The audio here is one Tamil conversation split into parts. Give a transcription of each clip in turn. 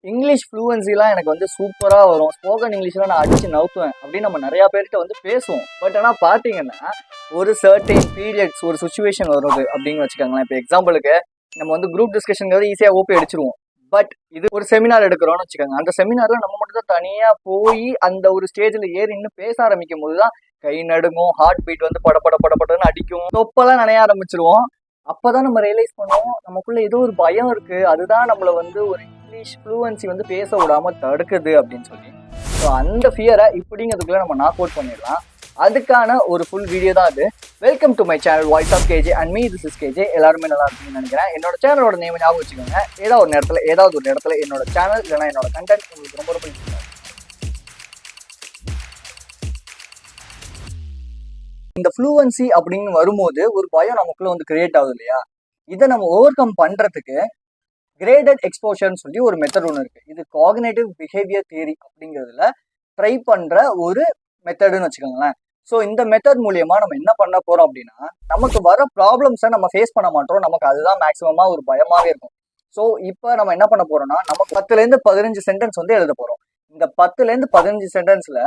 இங்கிலீஷ் ஃப்ளூவன்சிலாம் எனக்கு வந்து சூப்பராக வரும். ஸ்போக்கன் இங்கிலீஷ்லாம் நான் அடிச்சு நவுத்துவேன் அப்படின்னு நம்ம நிறையா பேர்கிட்ட வந்து பேசுவோம். பட் ஆனால் பார்த்தீங்கன்னா ஒரு சர்டைன் பீரியட்ஸ் ஒரு சுச்சுவேஷன் வருது அப்படின்னு வச்சுக்கோங்களேன். இப்போ எக்ஸாம்பிளுக்கு நம்ம வந்து குரூப் டிஸ்கஷனுங்கிறது ஈஸியாக ஓபி அடிச்சிருவோம். பட் இது ஒரு செமினார் எடுக்கிறோம்னு வச்சுக்கோங்க. அந்த செமினார்ல நம்ம மட்டும் தான் தனியாக போய் அந்த ஒரு ஸ்டேஜில் ஏறி இன்னும் பேச ஆரம்பிக்கும் போது தான் கை நடுங்கும், ஹார்ட் பீட் வந்து படப்படன்னு அடிக்கும், தொப்பெல்லாம் நனைய ஆரம்பிச்சிருவோம். அப்பதான் நம்ம ரியலைஸ் பண்ணுவோம் நமக்குள்ள ஏதோ ஒரு பயம் இருக்கு, அதுதான் நம்மள வந்து ஒரு இங்கிலீஷ் ஃப்ளூவன்சி வந்து பேச விடாம தடுக்குது அப்படின்னு சொல்லி. ஸோ அந்த ஃபியரை இப்படிங்கிறதுக்குள்ள நம்ம நாக் அவுட் பண்ணிடலாம். அதுக்கான ஒரு ஃபுல் வீடியோ தான் அது. Welcome to my channel voice of KJ and me this is KJ. எல்லாருமே நல்லா இருக்குன்னு நினைக்கிறேன். என்னோட சேனலோட நேம் ஞாபகம் வச்சுக்கோங்க. ஏதாவது ஒரு இடத்துல என்னோட சேனல் இல்லைன்னா என்னோட கண்டென்ட் உங்களுக்கு ரொம்ப பிடிக்கும். இந்த ஃப்ளூவன்சி அப்படின்னு வரும்போது ஒரு பயம் நமக்குள்ள வந்து கிரியேட் ஆகுது இல்லையா? இதை நம்ம ஓவர் கம் பண்றதுக்கு கிரேடட் எக்ஸ்போஷர்னு சொல்லி ஒரு மெத்தட் ஒன்று இருக்கு. இது காக்னேட்டிவ் பிஹேவியர் தியரி அப்படிங்கிறதுல ட்ரை பண்ற ஒரு மெத்தடுன்னு வச்சுக்கோங்களேன். ஸோ இந்த மெத்தட் மூலியமா நம்ம என்ன பண்ண போறோம் அப்படின்னா, நமக்கு வர ப்ராப்ளம்ஸை நம்ம ஃபேஸ் பண்ண மாட்டோம். நமக்கு அதுதான் மேக்ஸிமமா ஒரு பயமாவே இருக்கும். ஸோ இப்போ நம்ம என்ன பண்ண போறோம்னா, நம்ம 10லேருந்து 15 சென்டென்ஸ் வந்து எழுத போறோம். இந்த 10லேருந்து 15 சென்டென்ஸ்ல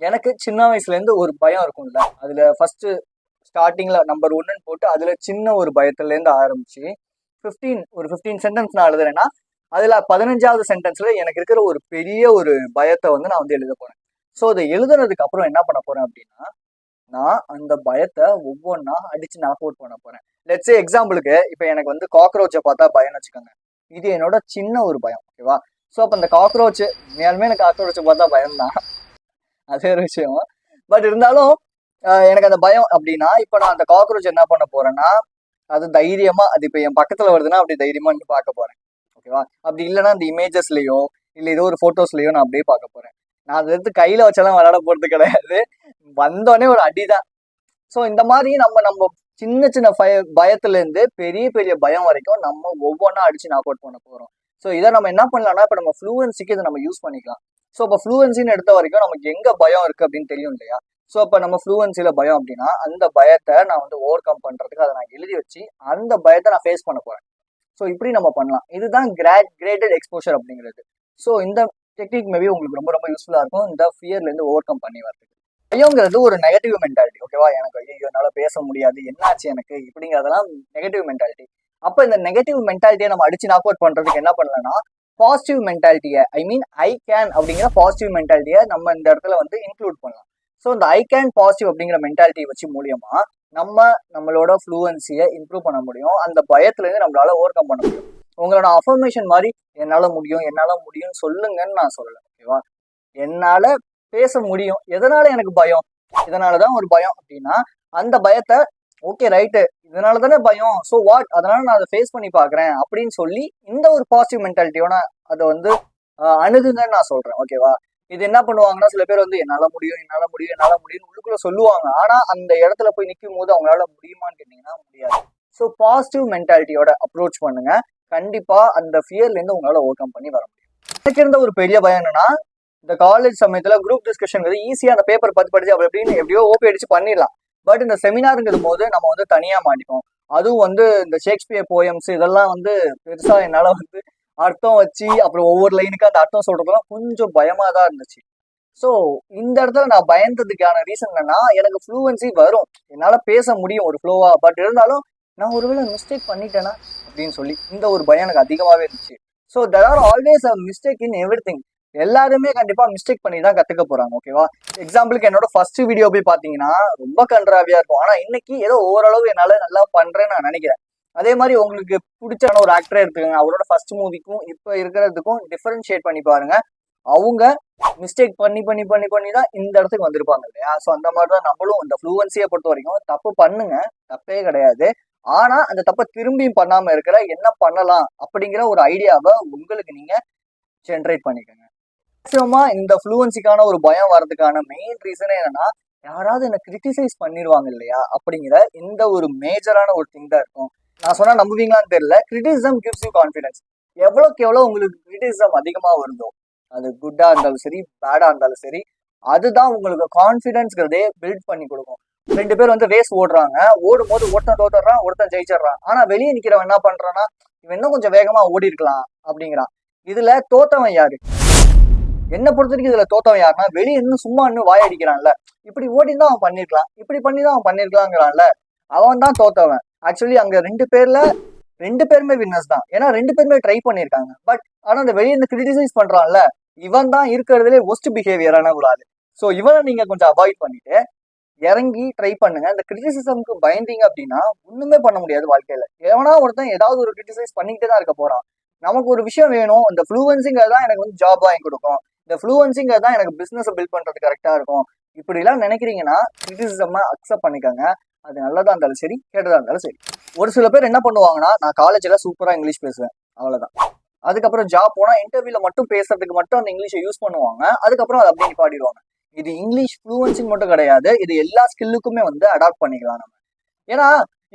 எனக்கு சின்ன வயசுல இருந்து ஒரு பயம் இருக்கும்ல, அதுல ஃபர்ஸ்ட் ஸ்டார்டிங்ல நம்பர் 1ன்னு போட்டு அதுல சின்ன ஒரு பயத்துல இருந்து ஆரம்பிச்சு 15 சென்டென்ஸ் நான் எழுதுறேன்னா அதுல 15வது சென்டென்ஸ்ல எனக்கு இருக்கிற ஒரு பெரிய ஒரு பயத்தை வந்து நான் வந்து எழுத போறேன். ஸோ அதை எழுதுனதுக்கு அப்புறம் என்ன பண்ண போறேன் அப்படின்னா, நான் அந்த பயத்தை ஒவ்வொன்றா அடிச்சு நாக் அவுட் பண்ண போறேன். லெட்ஸ் சே எக்ஸாம்பிளுக்கு இப்போ எனக்கு வந்து காக்ரோச்சை பார்த்தா பயம்னு வச்சுக்கோங்க. இது என்னோட சின்ன ஒரு பயம், ஓகேவா? ஸோ அப்போ அந்த காக்ரோச் உண்மையாலுமே எனக்கு காக்ரோச்சை பார்த்தா பயம் தான், அதே ஒரு விஷயம். பட் இருந்தாலும் எனக்கு அந்த பயம் அப்படின்னா, இப்போ நான் அந்த காக்ரோச் என்ன பண்ண போறேன்னா, அது தைரியமா, அது இப்போ என் பக்கத்துல வருதுன்னா அப்படி தைரியமா நின்று பார்க்க போறேன், ஓகேவா? அப்படி இல்லைன்னா அந்த இமேஜஸ்லயோ இல்லை ஏதோ ஒரு போட்டோஸ்லயோ நான் அப்படியே பார்க்க போறேன். நான் அதை எடுத்து கையில வச்செல்லாம் விளையாட போறது கிடையாது. வந்தோடனே ஒரு அடிதான். ஸோ இந்த மாதிரி நம்ம சின்ன சின்ன பயத்துல இருந்து பெரிய பெரிய பயம் வரைக்கும் நம்ம ஒவ்வொன்றா அடிச்சு நாக் அவுட் பண்ண போறோம். ஸோ இதை நம்ம என்ன பண்ணலாம்னா, இப்போ நம்ம ஃப்ளூவன்சிக்கு இதை நம்ம யூஸ் பண்ணிக்கலாம். ஸோ இப்போ ஃப்ளூவன்சின்னு எடுத்த வரைக்கும் நமக்கு எங்க பயம் இருக்கு அப்படின்னு தெரியும் இல்லையா? ஸோ இப்போ நம்ம ஃப்ளூவன்சில பயம் அப்படின்னா, அந்த பயத்தை நான் வந்து ஓவர் கம் பண்றதுக்கு அதை நான் எழுதி வச்சு அந்த பயத்தை நான் ஃபேஸ் பண்ண போறேன். ஸோ இப்படி நம்ம பண்ணலாம். இதுதான் கிரேடட் எக்ஸ்போஷர் அப்படிங்கிறது. ஸோ இந்த டெக்னிக் மேபி உங்களுக்கு ரொம்ப ரொம்ப யூஸ்ஃபுல்லா இருக்கும் இந்த ஃபியர்ல இருந்து ஓவர் கம் பண்ணி வரதுக்கு. பயங்கிறது ஒரு நெகட்டிவ் மென்டாலிட்டி, ஓகேவா? எனக்கு ஐயோ என்னால பேச முடியாது, என்னாச்சு எனக்கு இப்படிங்கிறதெல்லாம் நெகட்டிவ் மென்டாலிட்டி. அப்போ இந்த நெகட்டிவ் மென்டாலிட்டியை நம்ம அடிச்சு நாக் அவுட் பண்றதுக்கு என்ன பண்ணலாம்னா, பாசிட்டிவ் மென்டாலிட்டியை ஐ கேன் அப்படிங்கிற பாசிட்டிவ் மென்டாலிட்டியை நம்ம இந்த இடத்துல வந்து இன்க்ளூட் பண்ணலாம். ஸோ இந்த ஐ கேன் பாசிட்டிவ் அப்படிங்கிற மென்டாலிட்டி வச்சு மூலியமா நம்மளோட ஃப்ளூவன்சியை இம்ப்ரூவ் பண்ண முடியும். அந்த பயத்துல இருந்து நம்மளால ஓவர் கம் பண்ண முடியும். உங்களோட அஃபர்மேஷன் மாதிரி என்னால முடியும் சொல்லுங்கன்னு நான் சொல்லலை, ஓகேவா? என்னால பேச முடியும். எதனால எனக்கு பயம்? இதனாலதான் ஒரு பயம் அப்படின்னா, அந்த பயத்தை ஓகே ரைட்டு, இதனால தானே பயம், ஸோ வாட், அதனால நான் அதை ஃபேஸ் பண்ணி பாக்குறேன் அப்படின்னு சொல்லி இந்த ஒரு பாசிட்டிவ் மென்டாலிட்டியோட அதை வந்து அணுகுங்கன்னு நான் சொல்றேன், ஓகேவா? இது என்ன பண்ணுவாங்கன்னா, சில பேர் வந்து என்னால முடியும் உள்ளுக்குள்ள சொல்லுவாங்க. ஆனா அந்த இடத்துல போய் நிற்கும் போது அவங்களால முடியுமான்னு கேட்டீங்கன்னா முடியாது. ஸோ பாசிட்டிவ் மென்டாலிட்டியோட அப்ரோச் பண்ணுங்க. கண்டிப்பா அந்த ஃபியர்ல இருந்து உங்களால ஓவர் கம் பண்ணி வர முடியும். எனக்கு இருந்த ஒரு பெரிய பயம் என்னன்னா, இந்த காலேஜ் சமயத்துல குரூப் டிஸ்கஷன் ஈஸியா அந்த பேப்பர் படிச்சு அப்படி எப்படின்னு எப்படியோ ஓபி அடிச்சு பண்ணிடலாம். பட் இந்த செமினாருங்கும் போது நம்ம வந்து தனியா மாட்டிப்போம். அதுவும் வந்து இந்த ஷேக்ஸ்பியர் போயம்ஸ் இதெல்லாம் வந்து பெருசா என்னால வந்து அர்த்தம் வச்சு அப்புறம் ஒவ்வொரு லைனுக்கு அந்த அர்த்தம் சொல்றதுலாம் கொஞ்சம் பயமா தான் இருந்துச்சு. ஸோ இந்த இடத்துல நான் பயந்ததுக்கான ரீசன் என்னன்னா, எனக்கு ஃப்ளூவன்சி வரும், என்னால பேச முடியும் ஒரு ஃப்ளோவா. பட் இருந்தாலும் நான் ஒருவேளை மிஸ்டேக் பண்ணிட்டேனா அப்படின்னு சொல்லி இந்த ஒரு பயம் எனக்கு அதிகமாவே இருந்துச்சு. So there are always a mistake in everything. எல்லாருமே கண்டிப்பா மிஸ்டேக் பண்ணி தான் கத்துக்க போறாங்க, ஓகேவா? எக்ஸாம்பிளுக்கு என்னோட ஃபர்ஸ்ட் வீடியோ போய் பாத்தீங்கன்னா ரொம்ப கன்றாவியா இருக்கும். ஆனா இன்னைக்கு ஏதோ ஓரளவு என்னால நல்லா பண்றேன்னு நான் நினைக்கிறேன். அதே மாதிரி உங்களுக்கு பிடிச்சான ஒரு ஆக்டரை எடுத்துக்கோங்க. அவரோட ஃபர்ஸ்ட் மூவிக்கும் இப்ப இருக்கிறதுக்கும் டிஃபரன்ஷியேட் பண்ணி பாருங்க. அவங்க மிஸ்டேக் பண்ணி தான் இந்த இடத்துக்கு வந்திருப்பாங்க இல்லையா? ஸோ அந்த மாதிரிதான் நம்மளும் இந்த ஃப்ளூவன்சியை பொறுத்த வரைக்கும் தப்பு பண்ணுங்க, தப்பே கிடையாது. ஆனா அந்த தப்பை திரும்பியும் பண்ணாம இருக்கிற என்ன பண்ணலாம் அப்படிங்கிற ஒரு ஐடியாவை உங்களுக்கு நீங்க ஜென்ரேட் பண்ணிக்கோங்க. மேக்ஸிமமா இந்த ஃப்ளூவன்சிக்கான ஒரு பயம் வர்றதுக்கான மெயின் ரீசனே என்னன்னா, யாராவது என்ன கிரிட்டிசைஸ் பண்ணிடுவாங்க இல்லையா அப்படிங்கிற இந்த ஒரு மேஜரான ஒரு திங் தான் இருக்கும். நான் சொன்னா நம்புவீங்களான்னு தெரியல. Criticism gives you confidence. எவ்வளவுக்கு எவ்வளவு உங்களுக்கு கிரிட்டிசிசம் அதிகமா வருதோ, அது குட்டா இருந்தாலும் சரி பேடா இருந்தாலும் சரி, அதுதான் உங்களுக்கு கான்ஃபிடன்ஸ்ங்கிறதே பில்ட் பண்ணி கொடுக்கும். 2 பேர் வந்து ரேஸ் ஓடுறாங்க, ஓடும் போது ஒருத்தன் தோத்துறான், ஒருத்தன் ஜெயிச்சிடறான். ஆனா வெளியே நிக்கிறவன் என்ன பண்றான்னா, இவன் இன்னும் கொஞ்சம் வேகமா ஓடி இருக்கலாம் அப்படிங்கிறான். இதுல தோத்தவன் யாரு? என்ன பொறுத்த வரைக்கும் இதுல தோத்தவன் யாருன்னா, வெளியே இன்னும் சும்மா இன்னும் வாய் அடிக்கிறான்ல, இப்படி ஓடிதான் அவன் பண்ணிருக்கலாம், இப்படி பண்ணிதான் அவன் பண்ணிருக்கலாங்கிறான்ல, அவன் தான் தோத்தவன். ஆக்சுவலி அங்க ரெண்டு பேருமே வின்னர்ஸ் தான். ஏன்னா ரெண்டு பேருமே ட்ரை பண்ணிருக்காங்க. பட் ஆனா அந்த வெளியே இருந்து கிரிட்டிசைஸ் பண்றான்ல, இவன் தான் இருக்கிறதுலே ஒஸ்ட் பிஹேவியரான ஒரு ஆளு. ஸோ இவனை நீங்க கொஞ்சம் அவாய்ட் பண்ணிட்டு இறங்கி ட்ரை பண்ணுங்க. இந்த கிரிட்டிசிசம்க்கு பயந்தீங்க அப்படின்னா ஒண்ணுமே பண்ண முடியாது வாழ்க்கையில. எவனா ஒருத்தன் ஏதாவது ஒரு கிரிட்டிசைஸ் பண்ணிக்கிட்டே தான் இருக்க போறான். நமக்கு ஒரு விஷயம் வேணும், இந்த ஃப்ளூவன்சிங்கிறது தான் எனக்கு வந்து ஜாப் வாங்கி கொடுக்கும், இந்த ஃப்ளூவன்சிங்கிறது தான் எனக்கு பிசினஸ் பில்ட் பண்றது கரெக்டா இருக்கும், இப்படி எல்லாம் நினைக்கிறீங்கன்னா கிரிட்டிசிசம் அக்செப்ட் பண்ணிக்கோங்க. அது நல்லதா இருந்தாலும் சரி, கேட்டதா இருந்தாலும் சரி. ஒரு சில பேர் என்ன பண்ணுவாங்கன்னா, நான் காலேஜ்ல சூப்பரா இங்கிலீஷ் பேசுவேன், அவ்வளவுதான். அதுக்கப்புறம் ஜாப் போனா இன்டர்வியூல மட்டும் பேசுறதுக்கு மட்டும் அந்த இங்கிலீஷை யூஸ் பண்ணுவாங்க. அதுக்கப்புறம் அதை அப்படியே நிப்பாட்டிடுவாங்க. இது இங்கிலீஷ் ஃப்ளூவன்சிங் மட்டும் கிடையாது, இது எல்லா ஸ்கில்லுக்குமே வந்து அடாப்ட் பண்ணிக்கலாம் நம்ம. ஏன்னா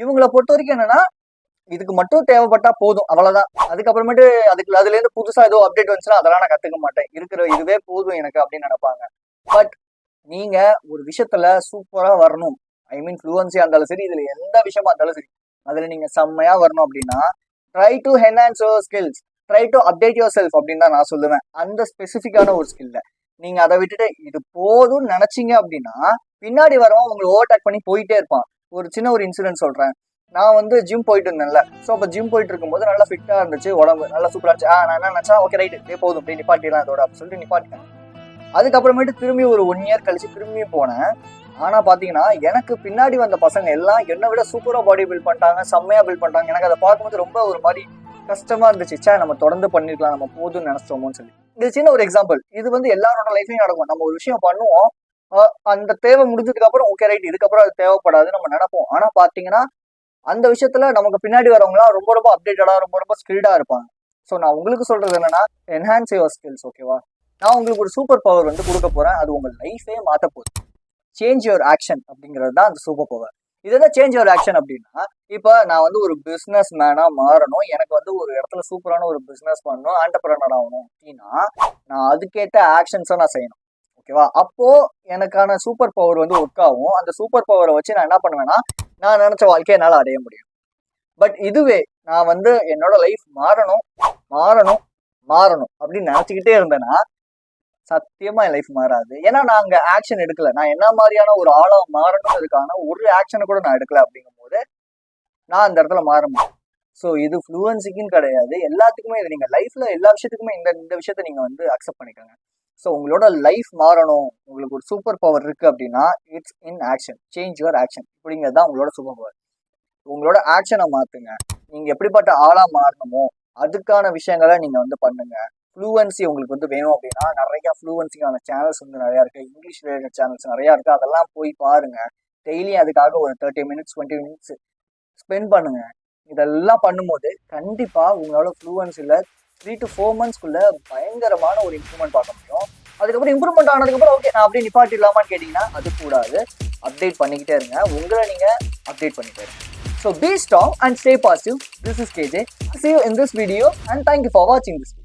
இவங்களை பொறுத்த வரைக்கும் என்னன்னா, இதுக்கு மட்டும் தேவைப்பட்டா போதும், அவ்வளவுதான். அதுக்கப்புறமேட்டு அதுல இருந்து புதுசா ஏதோ அப்டேட் வந்துச்சுன்னா அதெல்லாம் நான் கத்துக்க மாட்டேன், இருக்கிற இதுவே போதும் எனக்கு அப்படின்னு நினைப்பாங்க. பட் நீங்க ஒரு விஷயத்துல சூப்பரா வரணும், ஐ மீன் ஃப்ளூவன்சியா இருந்தாலும் சரி, இதுல எந்த விஷயமா இருந்தாலும் சரி, அதுல நீங்க செம்மையா வரணும் அப்படின்னா try to enhance your skills, try to update your self அப்படின்னு தான் நான் சொல்லுவேன். அந்த ஸ்பெசிஃபிக்கான ஒரு ஸ்கில்ல நீங்க அதை விட்டுட்டு இது போதும்னு நினைச்சீங்க அப்படின்னா பின்னாடி வரவன் உங்களை ஓவர்டேக் பண்ணி போயிட்டே இருப்பான். ஒரு சின்ன ஒரு இன்சிடென்ட் சொல்றேன். நான் வந்து ஜிம் போயிட்டு இருந்தேன்ல, ஸோ அப்போ ஜிம் போயிட்டு இருக்கும்போது நல்லா ஃபிட்டா இருந்துச்சு, உடம்பு நல்லா சூப்பரா இருந்துச்சு. நான் என்ன நினைச்சா, ஓகே ரைட்டு போதும் அப்படியே நிப்பாட்டிடலாம் இதோட அப்படின்னு சொல்லிட்டு நிப்பாட்டிட்டேன். அதுக்கப்புறமேட்டு திரும்பி ஒரு 1 இயர் கழிச்சு திரும்பியும் போனேன். ஆனா பாத்தீங்கன்னா எனக்கு பின்னாடி வந்த பசங்க எல்லாம் என்னை விட சூப்பரா பாடி பில்ட் பண்ணிட்டாங்க, செம்மையா பில்ட் பண்ணிட்டாங்க. எனக்கு அதை பார்க்கும்போது ரொம்ப ஒரு மாதிரி கஷ்டமா இருந்துச்சு. சே, நம்ம தொடர்ந்து பண்ணிருக்கலாம், நம்ம போதும்னு நினைச்சோமோன்னு சொல்லி. இது சின்ன ஒரு எக்ஸாம்பிள். இது வந்து எல்லாரோட லைஃப்லயும் நடக்கும். நம்ம ஒரு விஷயம் பண்ணுவோம், அந்த தேவை முடிஞ்சதுக்கு அப்புறம் ஓகே ரைட், இதுக்கப்புறம் அது தேவைப்படாது நம்ம நினைப்போம். ஆனா பாத்தீங்கன்னா அந்த விஷயத்துல நமக்கு பின்னாடி வரவங்களா ரொம்ப ரொம்ப அப்டேட்டடா, ரொம்ப ரொம்ப ஸ்கில்டா இருப்பாங்க. ஸோ நான் உங்களுக்கு சொல்றது என்னன்னா, என்ஹான்ஸ் யுவர் ஸ்கில்ஸ். ஓகேவா? நான் உங்களுக்கு ஒரு சூப்பர் பவர் வந்து கொடுக்க போறேன். அது உங்க லைஃபே மாத்த போகுது. சேஞ்ச் யுவர் ஆக்ஷன் அப்படிங்கிறது தான் அந்த சூப்பர் பவர். இதெல்லாம் சேஞ்ச் யுவர் ஆக்ஷன் அப்படின்னா, இப்ப நான் வந்து ஒரு பிசினஸ் மேனா மாறணும், எனக்கு வந்து ஒரு இடத்துல சூப்பரான ஒரு பிசினஸ் பண்ணணும், ஆண்டர்பிரனர் ஆகணும் அப்படின்னா நான் அதுக்கேற்ற ஆக்ஷன்ஸை நான் செய்யணும். ஓகேவா? அப்போ எனக்கான சூப்பர் பவர் வந்து ஒர்க் ஆகும். அந்த சூப்பர் பவரை வச்சு நான் என்ன பண்ணுவேன்னா, நான் நினைச்ச வாழ்க்கையை என்னால் அடைய முடியும். பட் இதுவே நான் வந்து என்னோட லைஃப் மாறணும் மாறணும் மாறணும் அப்படின்னு நினைச்சுக்கிட்டே இருந்தேன்னா சத்தியமா என் லைஃப் மாறாது. ஏன்னா நான் அங்க ஆக்ஷன் எடுக்கல. நான் என்ன மாதிரியான ஒரு ஆளா மாறணும்ன்றதுக்கான ஒரு ஆக்ஷனை கூட நான் எடுக்கல. அப்படிங்கும் போது நான் அந்த இடத்துல மாற முடியும். ஸோ இது ஃப்ளூவன்சிக்குன்னு கிடையாது, எல்லாத்துக்குமே இது. நீங்க லைஃப்ல எல்லா விஷயத்துக்குமே இந்த விஷயத்த நீங்க வந்து அக்செப்ட் பண்ணிக்கோங்க. ஸோ உங்களோட லைஃப் மாறணும், உங்களுக்கு ஒரு சூப்பர் பவர் இருக்கு அப்படின்னா it's in action. Change your action அப்படிங்கிறது தான் உங்களோட சூப்பர் பவர். உங்களோட ஆக்ஷனை மாத்துங்க. நீங்க எப்படிப்பட்ட ஆளா மாறணுமோ அதுக்கான விஷயங்களை நீங்க வந்து பண்ணுங்க. ஃப்ளூவன்சி உங்களுக்கு வந்து வேணும் அப்படின்னா நிறைய ஃப்ளூவன்சிக்கான சேனல்ஸ் வந்து நிறைய இருக்கு, இங்கிலீஷ் ரிலேட்டட் சேனல்ஸ் நிறைய இருக்கு. அதெல்லாம் போய் பாருங்க. டெய்லி அதுக்காக ஒரு 30 மினிட்ஸ் 20 மினிட்ஸ் ஸ்பெண்ட் பண்ணுங்க. இதெல்லாம் பண்ணும்போது கண்டிப்பா உங்களோட ஃப்ளூவன்சில 3 to 4 monthsக்குள்ள பயங்கரமான ஒரு இம்ப்ரூவ்மெண்ட் பார்க்க முடியும். அதுக்கப்புறம் இம்ப்ரூவ்மெண்ட் ஆனதுக்கப்புறம் ஓகே நான் அப்படியே நிப்பாட்டிடலாமான்னு கேட்டீங்கன்னா அது கூடாது. அப்டேட் பண்ணிக்கிட்டே இருங்க, உங்களை நீங்க அப்டேட் பண்ணிட்டே இருங்க. So be strong and stay positive. This is KJ. See you in this video and thank you for watching this video.